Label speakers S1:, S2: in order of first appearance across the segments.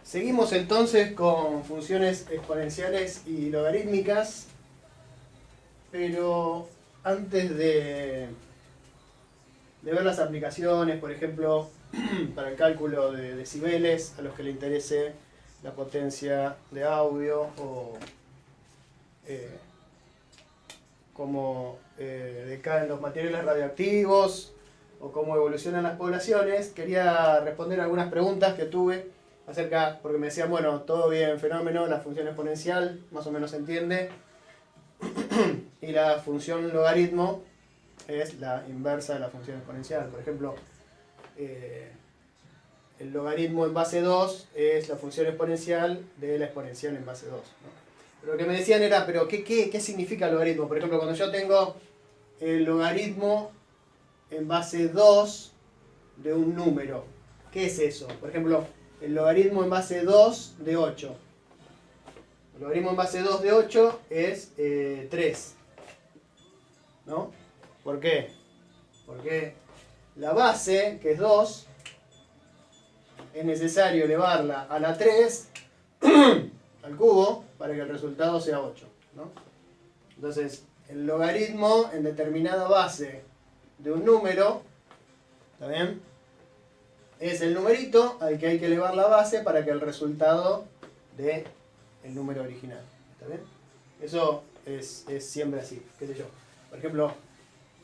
S1: Seguimos entonces con funciones exponenciales y logarítmicas, pero antes de ver las aplicaciones, por ejemplo, para el cálculo de decibeles, a los que le interese la potencia de audio o cómo decaen los materiales radioactivos o cómo evolucionan las poblaciones, quería responder algunas preguntas que tuve acerca, porque me decían, bueno, todo bien, fenómeno, la función exponencial más o menos se entiende, y la función logaritmo es la inversa de la función exponencial. Por ejemplo, el logaritmo en base 2 es la función exponencial de la exponencial en base 2, ¿no? Pero lo que me decían era, pero ¿qué significa logaritmo? Por ejemplo, cuando yo tengo el logaritmo en base 2 de un número, ¿qué es eso? Por ejemplo, el logaritmo en base 2 de 8. El logaritmo en base 2 de 8 es 3. ¿No? ¿Por qué? Porque la base, que es 2, es necesario elevarla a la 3 al cubo para que el resultado sea 8, ¿no? Entonces, el logaritmo en determinada base de un número, ¿está bien?, es el numerito al que hay que elevar la base para que el resultado dé el número original. ¿Está bien? Eso es siempre así, qué sé yo. Por ejemplo,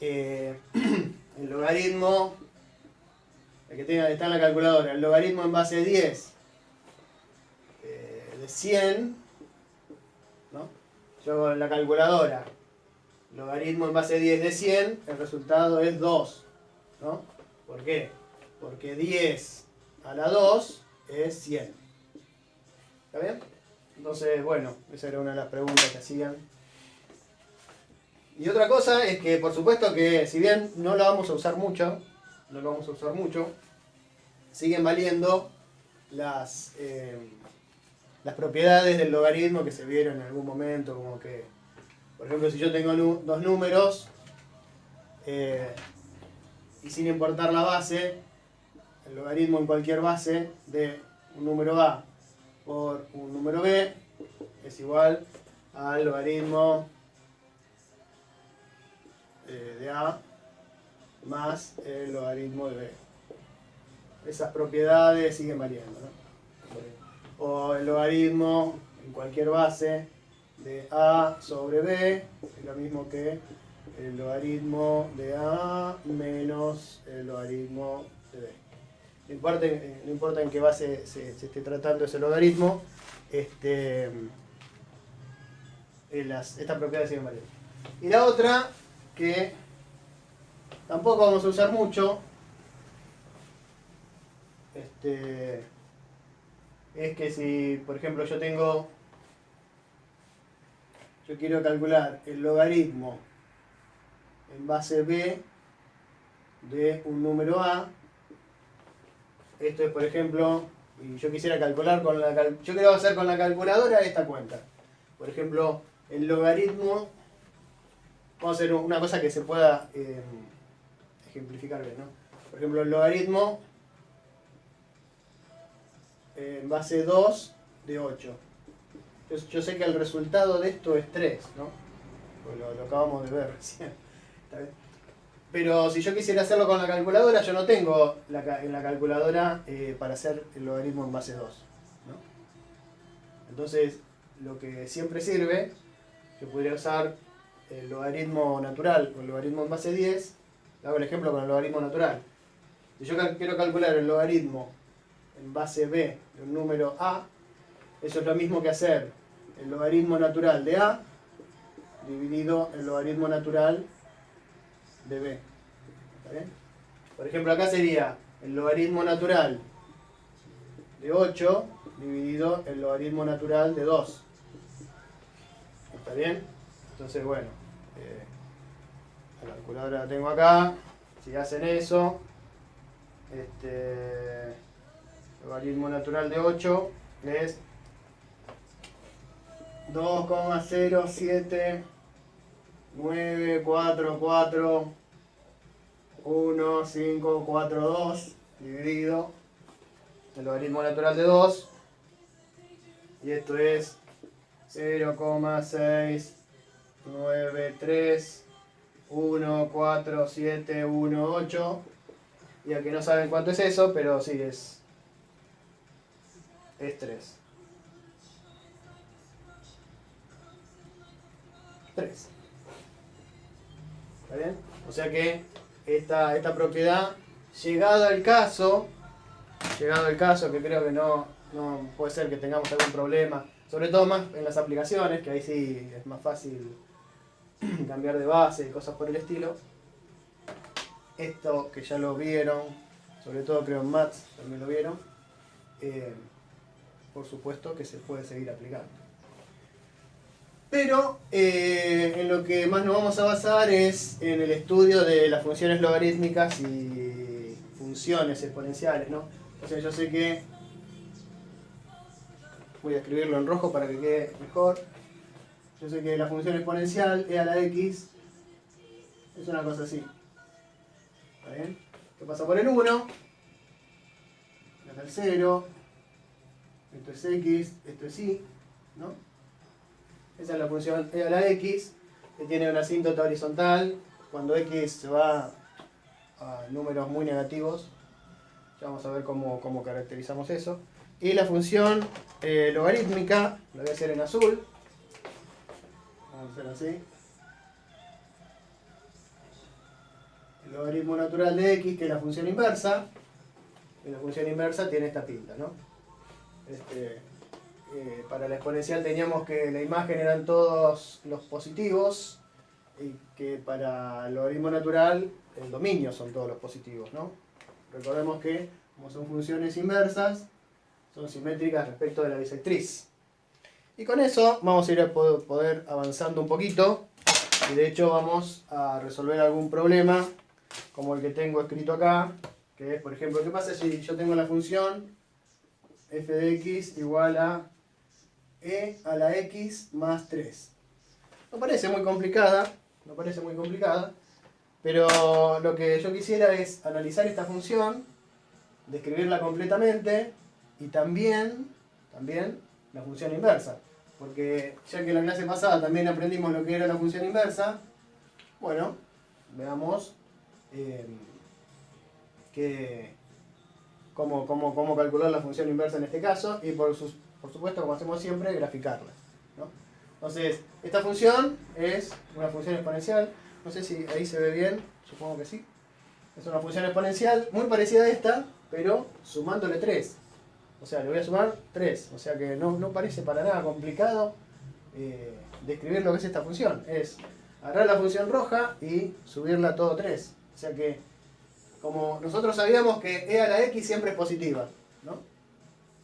S1: el logaritmo, el que está en la calculadora, el logaritmo en base 10 de 100, ¿no? Yo hago en la calculadora logaritmo en base 10 de 100, el resultado es 2, ¿no? ¿Por qué? Porque 10 a la 2 es 100. ¿Está bien? Entonces, bueno, esa era una de las preguntas que hacían. Y otra cosa es que, por supuesto que, si bien no lo vamos a usar mucho, siguen valiendo las propiedades del logaritmo que se vieron en algún momento, como que, por ejemplo, si yo tengo dos números y sin importar la base, el logaritmo en cualquier base de un número A por un número B es igual al logaritmo de A más el logaritmo de B. Esas propiedades siguen variando, ¿no? O el logaritmo en cualquier base de A sobre B es lo mismo que el logaritmo de A menos el logaritmo de B. No importa en qué base se esté tratando ese logaritmo, estas propiedades siguen variando. Y la otra, que tampoco vamos a usar mucho, es que si, por ejemplo, yo quiero calcular el logaritmo en base B de un número A, esto es, por ejemplo, y yo quisiera calcular yo quiero hacer con la calculadora esta cuenta. Por ejemplo, el logaritmo, vamos a hacer una cosa que se pueda ejemplificar bien, ¿no? Por ejemplo, el logaritmo en base 2 de 8. Yo sé que el resultado de esto es 3, ¿no? Lo acabamos de ver recién. ¿Está bien? Pero si yo quisiera hacerlo con la calculadora, yo no tengo en la calculadora para hacer el logaritmo en base 2, ¿no? Entonces, lo que siempre sirve, yo podría usar el logaritmo natural o el logaritmo en base 10. Hago el ejemplo con el logaritmo natural. Si yo quiero calcular el logaritmo en base B de un número A, eso es lo mismo que hacer el logaritmo natural de A dividido el logaritmo natural de B. ¿Está bien? Por ejemplo, acá sería el logaritmo natural de 8 dividido el logaritmo natural de 2. ¿Está bien? Entonces, bueno, la calculadora la tengo acá. Si hacen eso, el logaritmo natural de 8 es 2,079441542 dividido el logaritmo natural de 2 y esto es 0,69314718. Y aquí no saben cuánto es eso, pero sí es 3. 3. ¿Está bien? O sea que esta propiedad, llegado el caso, que creo que no puede ser que tengamos algún problema, sobre todo más en las aplicaciones, que ahí sí es más fácil cambiar de base y cosas por el estilo. Esto que ya lo vieron, sobre todo creo en Maths también lo vieron, por supuesto que se puede seguir aplicando. Pero en lo que más nos vamos a basar es en el estudio de las funciones logarítmicas y funciones exponenciales, ¿no? O sea, yo sé que voy a escribirlo en rojo para que quede mejor. Yo sé que la función exponencial e a la x es una cosa así. ¿Está bien? Que pasa por el 1, acá el 0, esto es x, esto es y, ¿no? Esa es la función e a la x, que tiene una asíntota horizontal. Cuando x se va a números muy negativos, ya vamos a ver cómo caracterizamos eso. Y la función logarítmica, la voy a hacer en azul. Vamos a hacer así. El logaritmo natural de x, que es la función inversa. Y la función inversa tiene esta pinta, ¿no? Para la exponencial teníamos que la imagen eran todos los positivos y que para el logaritmo natural el dominio son todos los positivos, ¿no? Recordemos que como son funciones inversas, son simétricas respecto de la bisectriz. Y con eso vamos a ir a poder avanzando un poquito y de hecho vamos a resolver algún problema como el que tengo escrito acá, que es, por ejemplo, ¿qué pasa si yo tengo la función f de x igual a e a la x más 3? No parece muy complicada, pero lo que yo quisiera es analizar esta función, describirla completamente y también la función inversa. Porque ya que en la clase pasada también aprendimos lo que era la función inversa, bueno, veamos cómo calcular la función inversa en este caso y por supuesto, como hacemos siempre, graficarla, ¿no? Entonces, esta función es una función exponencial. No sé si ahí se ve bien, supongo que sí. Es una función exponencial muy parecida a esta, pero sumándole 3. O sea, le voy a sumar 3. O sea que no parece para nada complicado describir lo que es esta función. Es agarrar la función roja y subirla todo 3. O sea que, como nosotros sabíamos que e a la x siempre es positiva, ¿no?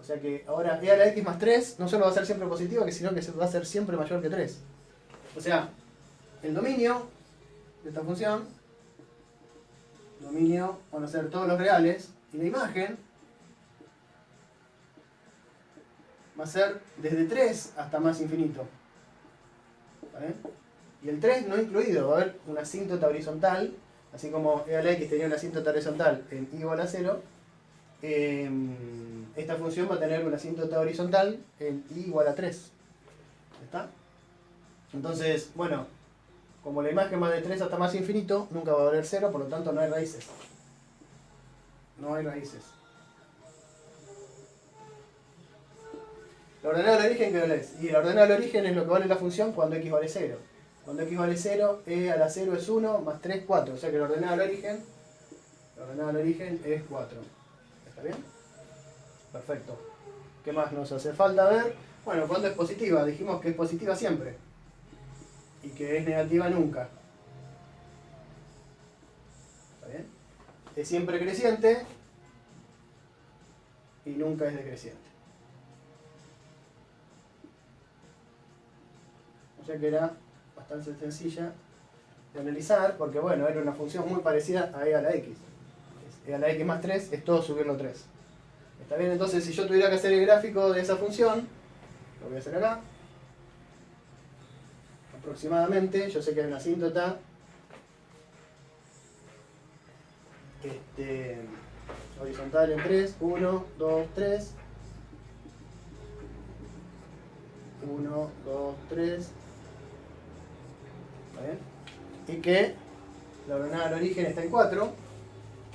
S1: O sea que ahora e a la x más 3 no solo va a ser siempre positiva, sino que va a ser siempre mayor que 3. O sea, el dominio de esta función, van a ser todos los reales, y la imagen va a ser desde 3 hasta más infinito. ¿Vale? Y el 3 no incluido, va a haber una asíntota horizontal, así como e a la x tenía una asíntota horizontal en y igual a 0, esta función va a tener una asíntota horizontal en y igual a 3. ¿Está? Entonces, bueno, como la imagen va de 3 hasta más infinito, nunca va a valer 0, por lo tanto no hay raíces. No hay raíces. La ordenada del origen, ¿qué es? Y la ordenada del origen es lo que vale la función cuando x vale 0. Cuando x vale 0, e a la 0 es 1, más 3, 4. O sea que la ordenada del origen es 4. ¿Está bien? Perfecto. ¿Qué más nos hace falta ver? Bueno, cuando es positiva. Dijimos que es positiva siempre. Y que es negativa nunca. ¿Está bien? Es siempre creciente y nunca es decreciente. O sea que era bastante sencilla de analizar, porque bueno, era una función muy parecida a e a la x. E a la x más 3 es todo subirlo 3. ¿Está bien? Entonces, si yo tuviera que hacer el gráfico de esa función, lo voy a hacer acá. Aproximadamente, yo sé que hay una asíntota horizontal en 3, 1, 2, 3. 1, 2, 3. ¿Está bien? Y que la ordenada del origen está en 4.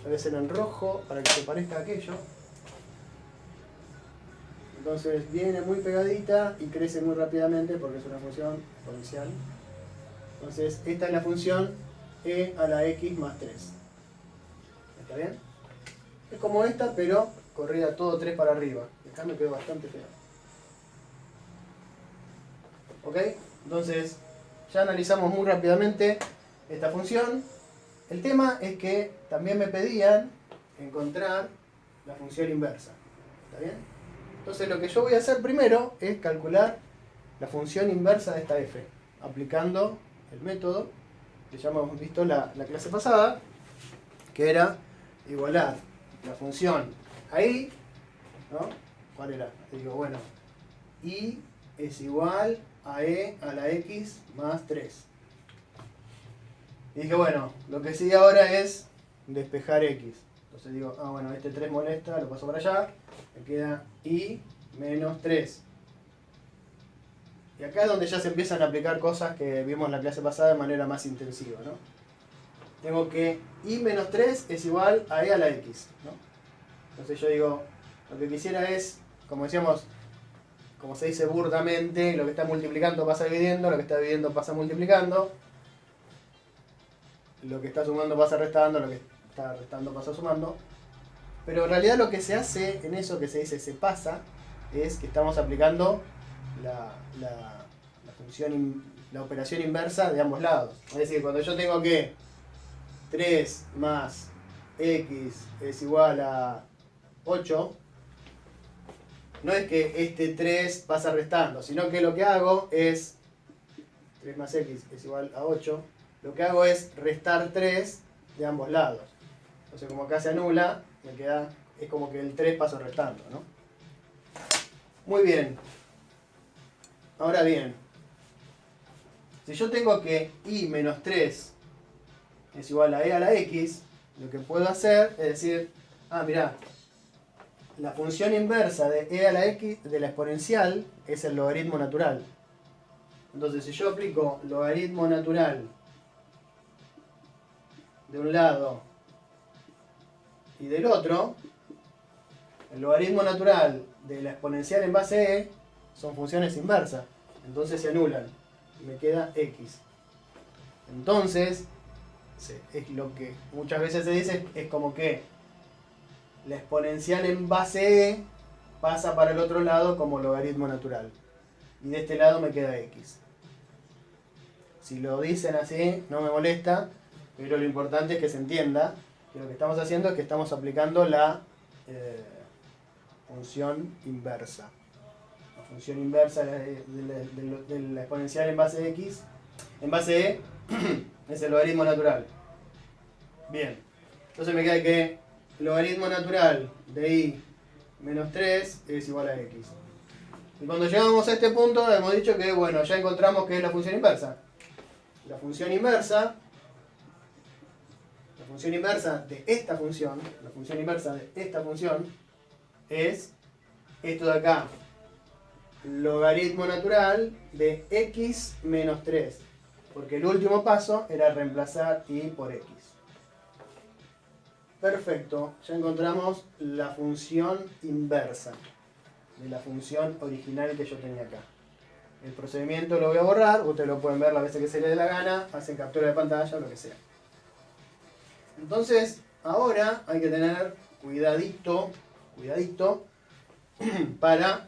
S1: Voy a hacer en rojo para que se parezca a aquello. Entonces viene muy pegadita y crece muy rápidamente porque es una función exponencial. Entonces esta es la función e a la x más 3. ¿Está bien? Es como esta, pero corrida todo 3 para arriba. Acá me quedó bastante feo. ¿Ok? Entonces ya analizamos muy rápidamente esta función. El tema es que también me pedían encontrar la función inversa. ¿Está bien? Entonces lo que yo voy a hacer primero es calcular la función inversa de esta f, aplicando el método que ya hemos visto la clase pasada, que era igualar la función a i, ¿no? ¿Cuál era? Digo, bueno, i es igual a e a la x más 3. Y dije, bueno, lo que sigue ahora es despejar x. Entonces digo, bueno, este 3 molesta, lo paso para allá, me queda i menos 3. Y acá es donde ya se empiezan a aplicar cosas que vimos en la clase pasada de manera más intensiva, ¿no? Tengo que i menos 3 es igual a e a la x, ¿no? Entonces yo digo, lo que quisiera es, como decíamos, como se dice burdamente, lo que está multiplicando pasa dividiendo, lo que está dividiendo pasa multiplicando, lo que está sumando pasa restando, lo que está restando pasa sumando. Pero en realidad lo que se hace en eso que se dice se pasa, es que estamos aplicando la operación inversa de ambos lados. Es decir, cuando yo tengo que 3 más x es igual a 8, no es que este 3 pasa restando, sino que lo que hago es 3 más x es igual a 8, lo que hago es restar 3 de ambos lados. Entonces como acá se anula, me queda, es como que el 3 paso restando, ¿no? Muy bien. Ahora bien, si yo tengo que i menos 3 es igual a e a la x, lo que puedo hacer es decir, mirá, la función inversa de e a la x de la exponencial es el logaritmo natural. Entonces si yo aplico logaritmo natural de un lado y del otro, el logaritmo natural de la exponencial en base e son funciones inversas, entonces se anulan y me queda x. Entonces, es lo que muchas veces se dice, es como que la exponencial en base e pasa para el otro lado como logaritmo natural. Y de este lado me queda x. Si lo dicen así, no me molesta, pero lo importante es que se entienda que lo que estamos haciendo es que estamos aplicando la función inversa. La función inversa de la exponencial en base x, en base e, es el logaritmo natural. Bien, entonces me queda que el logaritmo natural de i menos 3 es igual a x. Y cuando llegamos a este punto hemos dicho que, bueno, ya encontramos que es la función inversa. La función inversa de esta función, la función inversa de esta función es esto de acá, logaritmo natural de x menos 3. Porque el último paso era reemplazar y por x. Perfecto, ya encontramos la función inversa de la función original que yo tenía acá. El procedimiento lo voy a borrar, ustedes lo pueden ver las veces que se les dé la gana, hacen captura de pantalla o lo que sea. Entonces, ahora hay que tener cuidadito para,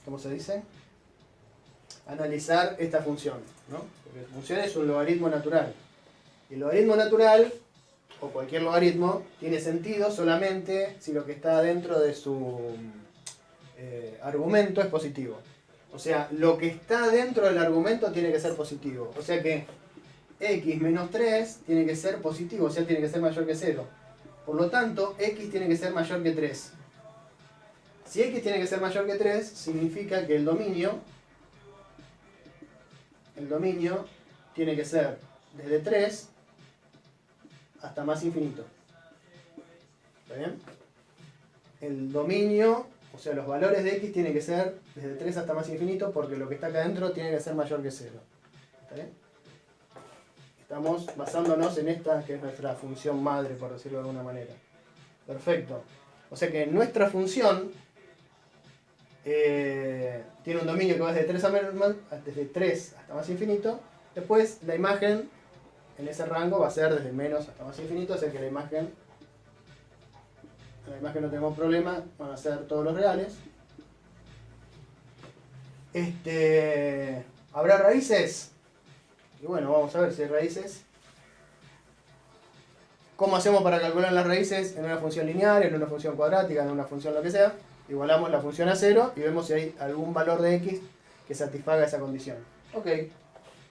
S1: ¿cómo se dice? Analizar esta función, ¿no? Porque la función es un logaritmo natural. Y el logaritmo natural, o cualquier logaritmo, tiene sentido solamente si lo que está dentro de su argumento es positivo. O sea, lo que está dentro del argumento tiene que ser positivo. O sea que x menos 3 tiene que ser positivo, o sea, tiene que ser mayor que 0. Por lo tanto, x tiene que ser mayor que 3. Si x tiene que ser mayor que 3, significa que el dominio tiene que ser desde 3 hasta más infinito. ¿Está bien? El dominio, o sea, los valores de x tienen que ser desde 3 hasta más infinito porque lo que está acá adentro tiene que ser mayor que 0. ¿Está bien? Estamos basándonos en esta que es nuestra función madre, por decirlo de alguna manera. Perfecto. O sea que nuestra función tiene un dominio que va desde 3 hasta más infinito. Después la imagen en ese rango va a ser desde menos hasta más infinito, o sea que la imagen no tenemos problema, van a ser todos los reales. ¿Habrá raíces? Y bueno, vamos a ver si hay raíces. ¿Cómo hacemos para calcular las raíces en una función lineal, en una función cuadrática, en una función lo que sea? Igualamos la función a 0 y vemos si hay algún valor de x que satisfaga esa condición. Ok,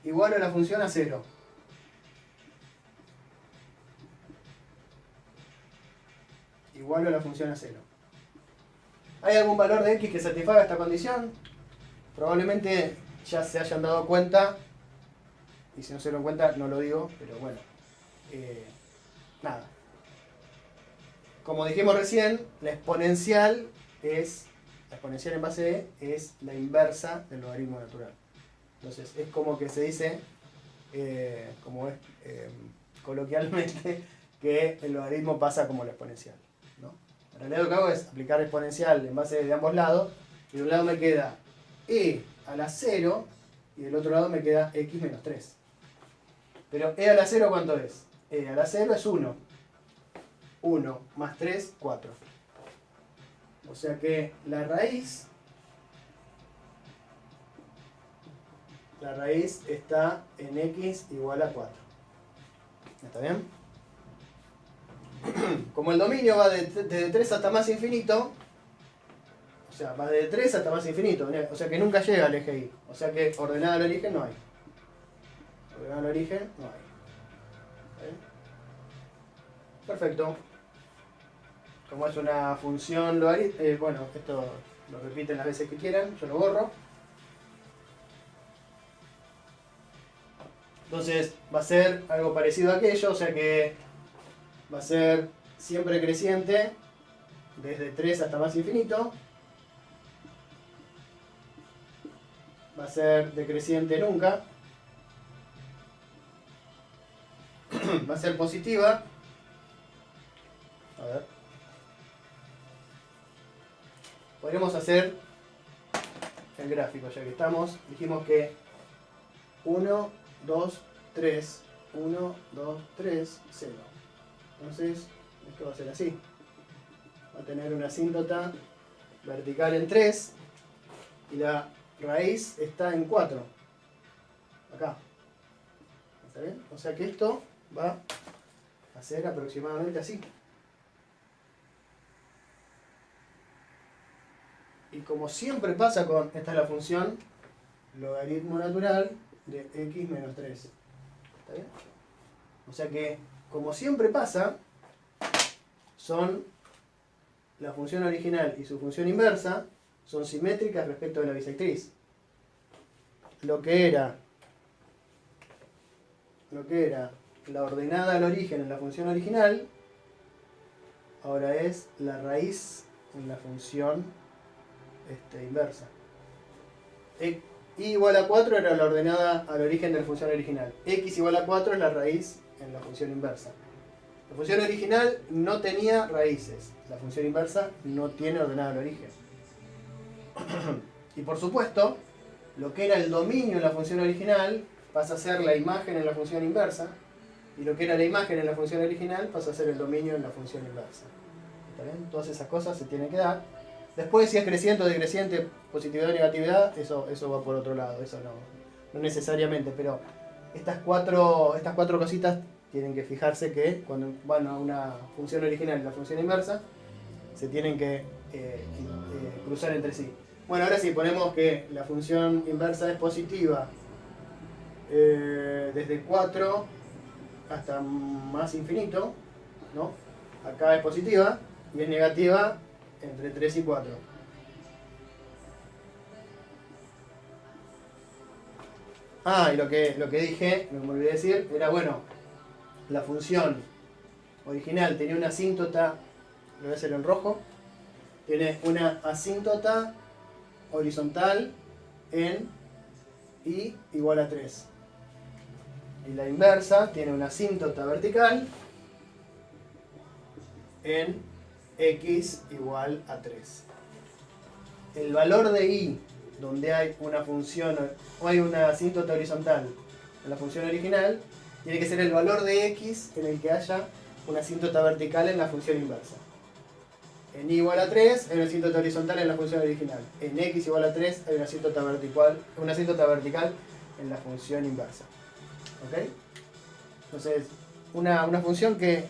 S1: igualo a la función a 0. Igualo a la función a 0. ¿Hay algún valor de x que satisfaga esta condición? Probablemente ya se hayan dado cuenta, y si no se dieron cuenta no lo digo, pero bueno, nada. Como dijimos recién, la exponencial en base E es la inversa del logaritmo natural. Entonces es como que se dice, como es coloquialmente, que el logaritmo pasa como la exponencial, ¿no? En realidad lo que hago es aplicar exponencial en base de ambos lados, y de un lado me queda e a la 0 y del otro lado me queda x menos 3. Pero e a la 0 ¿cuánto es? E a la 0 es 1. 1 más 3, 4. O sea que la raíz está en x igual a 4. ¿Está bien? Como el dominio va desde 3 hasta más infinito, o sea, va de 3 hasta más infinito, o sea que nunca llega al eje Y. O sea que ordenada al origen no hay. Ordenada al origen no hay. ¿Está bien? Perfecto. Como es una función logarítmica, bueno, esto lo repiten las veces que quieran, yo lo borro. Entonces va a ser algo parecido a aquello, o sea que va a ser siempre creciente desde 3 hasta más infinito. Va a ser decreciente nunca. Va a ser positiva. A ver. Podríamos hacer el gráfico, ya que estamos. Dijimos que 1, 2, 3, 1, 2, 3, 0. Entonces, esto va a ser así. Va a tener una asíntota vertical en 3 y la raíz está en 4. Acá. ¿Está bien? O sea que esto va a ser aproximadamente así. Y como siempre pasa con, esta es la función logaritmo natural de x menos 3. ¿Está bien? O sea que, como siempre pasa, son la función original y su función inversa son simétricas respecto de la bisectriz. Lo que era la ordenada al origen en la función original, ahora es la raíz en la función inversa. Y igual a 4 era la ordenada al origen de la función original. X igual a 4 es la raíz en la función inversa. La función original no tenía raíces. La función inversa no tiene ordenada al origen. Y por supuesto, lo que era el dominio en la función original pasa a ser la imagen en la función inversa. Y lo que era la imagen en la función original pasa a ser el dominio en la función inversa. ¿Está bien? Todas esas cosas se tienen que dar. Después, si es creciente o decreciente, positividad o negatividad, eso va por otro lado. Eso no necesariamente. Pero estas cuatro cositas tienen que fijarse que cuando van a una función original y la función inversa, se tienen que cruzar entre sí. Bueno, ahora sí, ponemos que la función inversa es positiva desde 4 hasta más infinito, ¿no? Acá es positiva y es negativa entre 3 y 4. Ah, y lo que dije, lo que me olvidé decir, era bueno, la función original tenía una asíntota, lo voy a hacer en rojo, tiene una asíntota horizontal en I igual a 3. Y la inversa tiene una asíntota vertical en X igual a 3. El valor de I, donde hay una función o hay una asíntota horizontal en la función original, tiene que ser el valor de X en el que haya una asíntota vertical en la función inversa. En I igual a 3 hay una asíntota horizontal en la función original. En X igual a 3 hay una asíntota vertical en la función inversa. ¿Ok? Entonces, una función que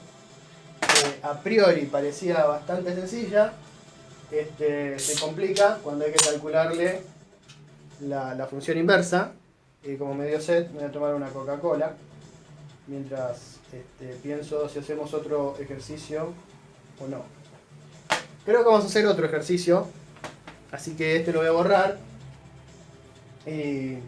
S1: a priori parecía bastante sencilla, se complica cuando hay que calcularle la función inversa. Y como me dio sed, me voy a tomar una Coca-Cola mientras pienso si hacemos otro ejercicio o no. Creo que vamos a hacer otro ejercicio, así que lo voy a borrar y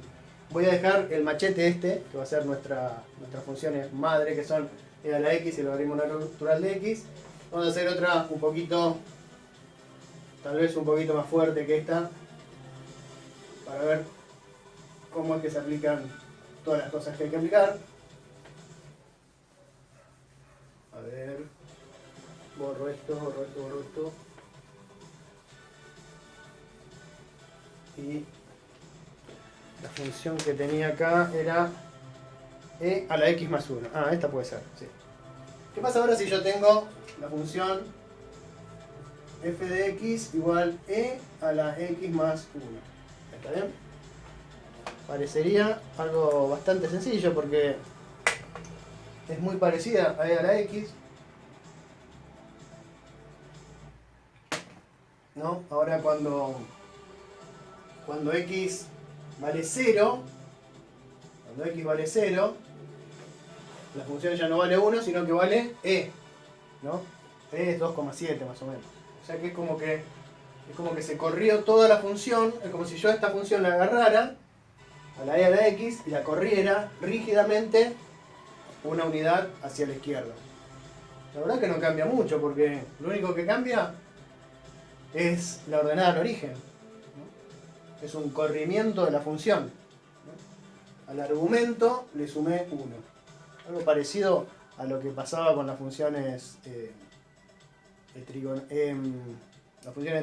S1: voy a dejar el machete que va a ser nuestras funciones madre, que son e a la x y el logaritmo natural de x. Vamos a hacer otra un poquito, tal vez un poquito más fuerte que esta, para ver cómo es que se aplican todas las cosas que hay que aplicar. A ver, borro esto. Y la función que tenía acá era e a la x más 1. Ah, esta puede ser, sí. ¿Qué pasa ahora si yo tengo la función f de x igual e a la x más 1? ¿Está bien? Parecería algo bastante sencillo porque es muy parecida a e a la x, ¿no? Ahora cuando x vale 0, la función ya no vale 1, sino que vale e, ¿no? E es 2,7 más o menos. O sea que es como que se corrió toda la función, es como si yo a esta función la agarrara, a la e a la x, y la corriera rígidamente una unidad hacia la izquierda. La verdad que no cambia mucho, porque lo único que cambia es la ordenada al origen, ¿no? Es un corrimiento de la función, ¿no? Al argumento le sumé 1. Algo parecido a lo que pasaba con las funciones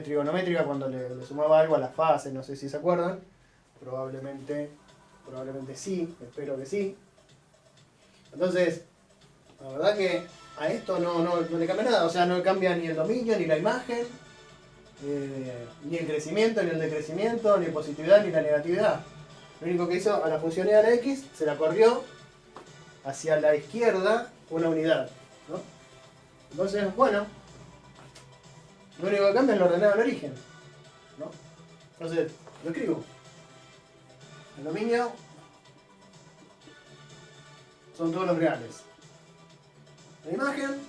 S1: trigonométricas cuando le sumaba algo a las fases, no sé si se acuerdan. Probablemente sí, espero que sí. Entonces, la verdad que a esto no le cambia nada, o sea, no cambia ni el dominio, ni la imagen, ni el crecimiento, ni el decrecimiento, ni positividad, ni la negatividad. Lo único que hizo a la función e a la x, se la corrió hacia la izquierda una unidad, ¿no? Entonces, bueno, lo único que cambia es lo ordenado al origen, ¿no? Entonces, lo escribo. El dominio son todos los reales. La imagen,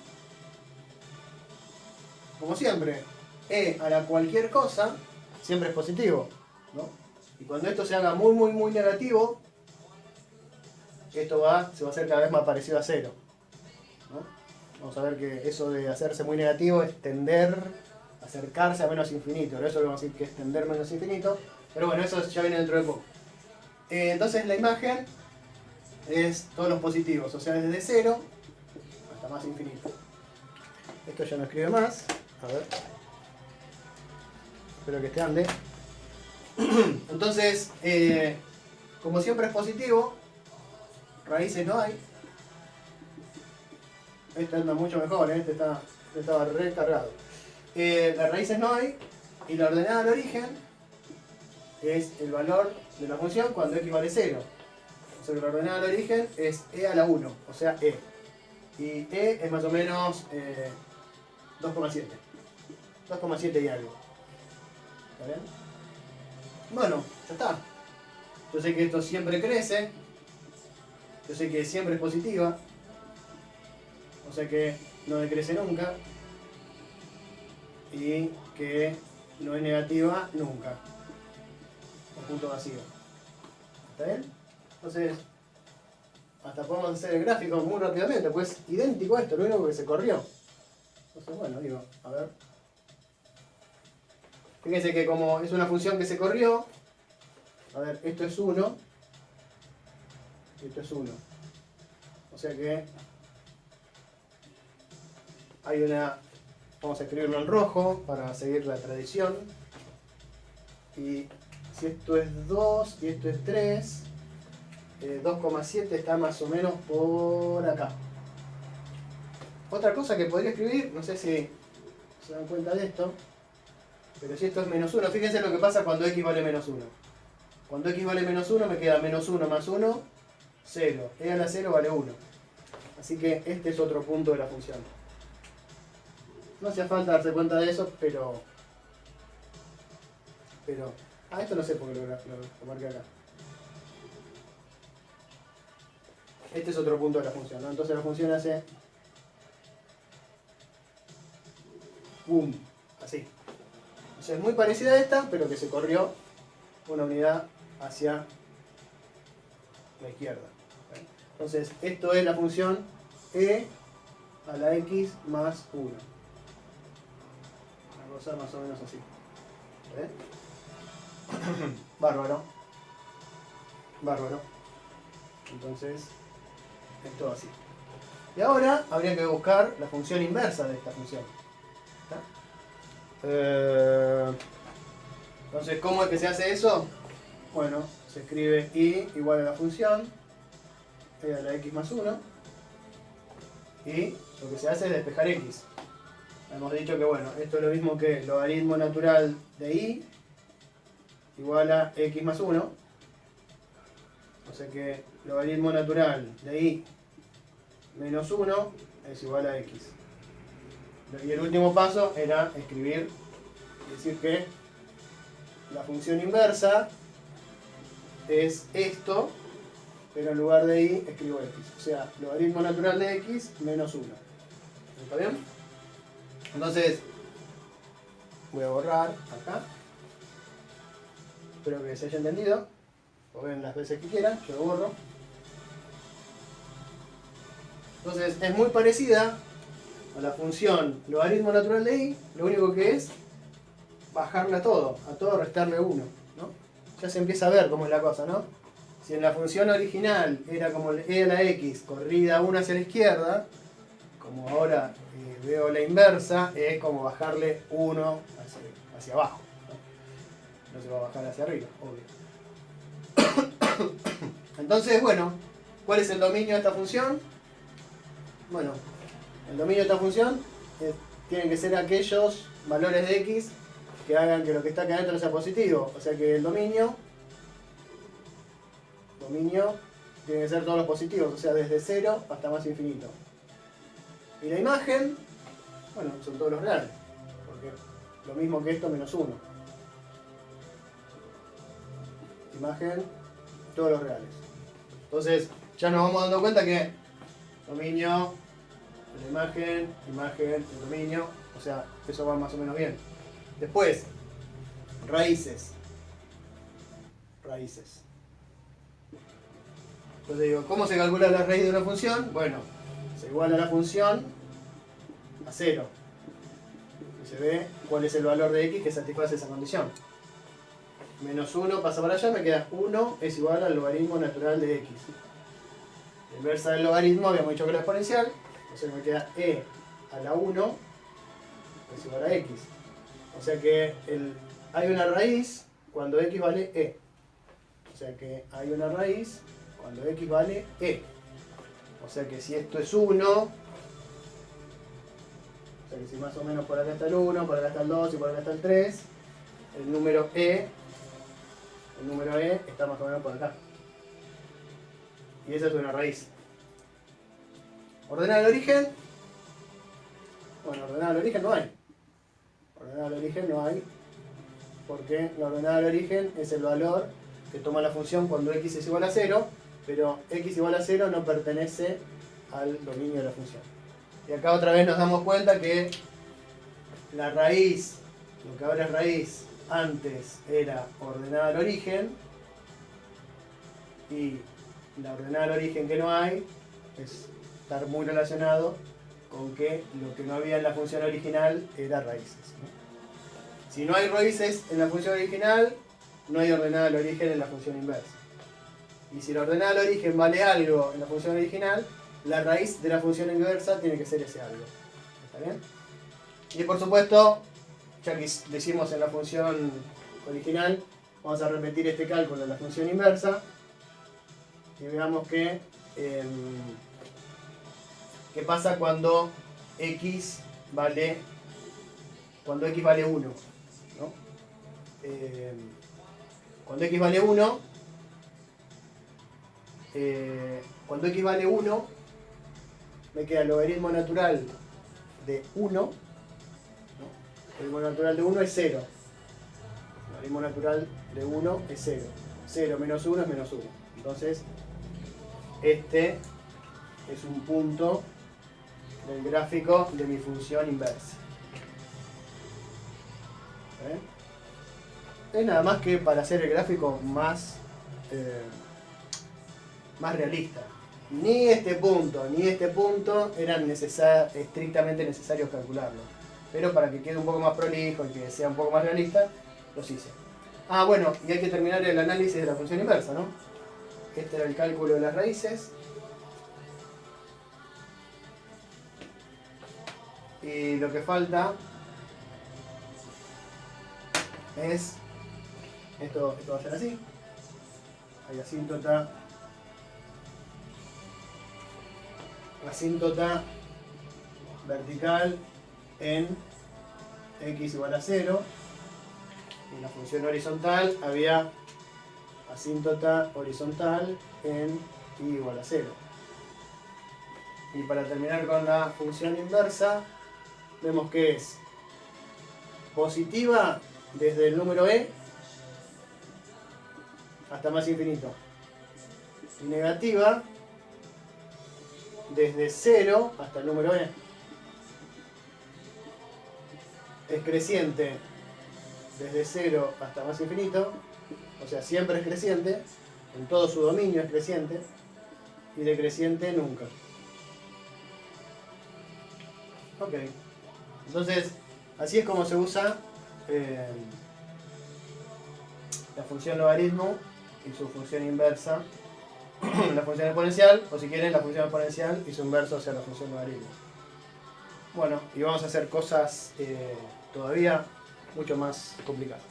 S1: como siempre, e a la cualquier cosa siempre es positivo, ¿no? Y cuando esto se haga muy negativo, esto se va a hacer cada vez más parecido a 0, ¿no? Vamos a ver que eso de hacerse muy negativo es acercarse a menos infinito. Por eso vamos a decir que es tender menos infinito. Pero bueno, eso ya viene dentro de poco. Entonces la imagen es todos los positivos, o sea, desde 0 hasta más infinito. Esto ya no escribe más. A ver. Espero que ande. Entonces, como siempre es positivo, raíces no hay. Este anda mucho mejor, este estaba recargado. Las raíces no hay, y la ordenada al origen es el valor de la función cuando x vale 0. O sea que la ordenada al origen es e a la 1, o sea e. Y e es más o menos 2,7. 2,7 y algo. ¿Está bien? Bueno, ya está. Yo sé que esto siempre crece. Yo sé que siempre es positiva. O sea que no decrece nunca. Y que no es negativa nunca. Un punto vacío. ¿Está bien? Entonces, hasta podemos hacer el gráfico muy rápidamente, pues es idéntico a esto, lo único que se corrió. Entonces, bueno, digo, a ver. Fíjense que como es una función que se corrió, a ver, esto es 1, esto es 1. O sea que hay una, vamos a escribirlo en rojo para seguir la tradición. Y si esto es 2 y esto es 3, 2,7 está más o menos por acá. Otra cosa que podría escribir, no sé si se dan cuenta de esto, pero si esto es menos 1, fíjense lo que pasa cuando x vale menos 1. Cuando x vale menos 1 me queda menos 1 más 1, 0. E a la 0 vale 1. Así que este es otro punto de la función. No hacía falta darse cuenta de eso, pero esto no sé por qué lo marqué acá. Este es otro punto de la función, ¿no? Entonces la función hace ¡pum! Así. O sea, es muy parecida a esta, pero que se corrió una unidad hacia la izquierda. Entonces, esto es la función e a la x más 1. Una cosa más o menos así. Bárbaro. Bárbaro. Entonces, esto así. Y ahora habría que buscar la función inversa de esta función. Entonces, ¿cómo es que se hace eso? Bueno, se escribe y igual a la función e a la x más 1 y lo que se hace es despejar x. Hemos dicho que bueno, esto es lo mismo que logaritmo natural de y igual a x más 1. O sea que logaritmo natural de y menos 1 es igual a x. Y el último paso era escribir, decir que la función inversa es esto, pero en lugar de y escribo x. O sea, logaritmo natural de x menos 1. ¿Está bien? Entonces, voy a borrar acá. Espero que se haya entendido. Lo ven las veces que quieran, yo lo borro. Entonces, es muy parecida a la función logaritmo natural de y, lo único que es bajarle a todo restarle 1, ¿no? Ya se empieza a ver cómo es la cosa, ¿no? Si en la función original era como e a la x corrida 1 hacia la izquierda, como ahora veo la inversa, es como bajarle 1 hacia abajo, ¿no? No se va a bajar hacia arriba, obvio. Entonces, bueno, ¿cuál es el dominio de esta función? Bueno, el dominio de esta función tienen que ser aquellos valores de x que hagan que lo que está acá adentro sea positivo. O sea que el dominio tiene que ser todos los positivos, o sea, desde 0 hasta más infinito. Y la imagen, bueno, son todos los reales, porque lo mismo que esto menos 1. Imagen, todos los reales. Entonces, ya nos vamos dando cuenta que dominio, la imagen, el dominio, o sea, eso va más o menos bien. Después, raíces. Raíces. Entonces digo, ¿cómo se calcula la raíz de una función? Bueno, se iguala la función a 0. Y se ve cuál es el valor de x que satisface esa condición. Menos 1 pasa para allá, me queda 1 es igual al logaritmo natural de x. La inversa del logaritmo habíamos dicho que era exponencial, entonces me queda e a la 1 es igual a x. O sea que hay una raíz cuando x vale e. O sea que hay una raíz cuando x vale e. O sea que si esto es 1, o sea que si más o menos por acá está el 1, por acá está el 2 y por acá está el 3, el número e está más o menos por acá. Y esa es una raíz. ¿Ordenada al origen? Bueno, ordenada al origen no hay. Ordenada al origen no hay, porque la ordenada al origen es el valor que toma la función cuando x es igual a 0, pero x igual a 0 no pertenece al dominio de la función. Y acá otra vez nos damos cuenta que la raíz, lo que ahora es raíz, antes era ordenada al origen, y la ordenada al origen que no hay es estar muy relacionado con que lo que no había en la función original era raíces, ¿no? Si no hay raíces en la función original, no hay ordenada al origen en la función inversa. Y si la ordenada al origen vale algo en la función original, la raíz de la función inversa tiene que ser ese algo. ¿Está bien? Y por supuesto, ya que lo hicimos en la función original, vamos a repetir este cálculo en la función inversa y veamos qué pasa cuando x vale 1, ¿no? Cuando x vale 1, me queda el logaritmo natural de 1, ¿no? El logaritmo natural de 1 es 0. El logaritmo natural de 1 es 0. 0 menos 1 es menos 1. Entonces, este es un punto del gráfico de mi función inversa. Es nada más que para hacer el gráfico más realista. Ni este punto ni este punto eran estrictamente necesarios calcularlo. Pero para que quede un poco más prolijo y que sea un poco más realista, los hice. Ah, bueno, y hay que terminar el análisis de la función inversa, ¿no? Este era el cálculo de las raíces. Y lo que falta es esto va a ser así. Hay asíntota vertical en x igual a 0. Y en la función horizontal había asíntota horizontal en y igual a 0. Y para terminar con la función inversa, vemos que es positiva desde el número e hasta más infinito y negativa desde 0 hasta el número e. Es creciente desde 0 hasta más infinito, o sea, siempre es creciente, en todo su dominio es creciente, y decreciente nunca. Ok, entonces así es como se usa la función logaritmo y su función inversa, la función exponencial, o si quieren la función exponencial y su inverso hacia la función logaritmo. Bueno, y vamos a hacer cosas todavía mucho más complicadas.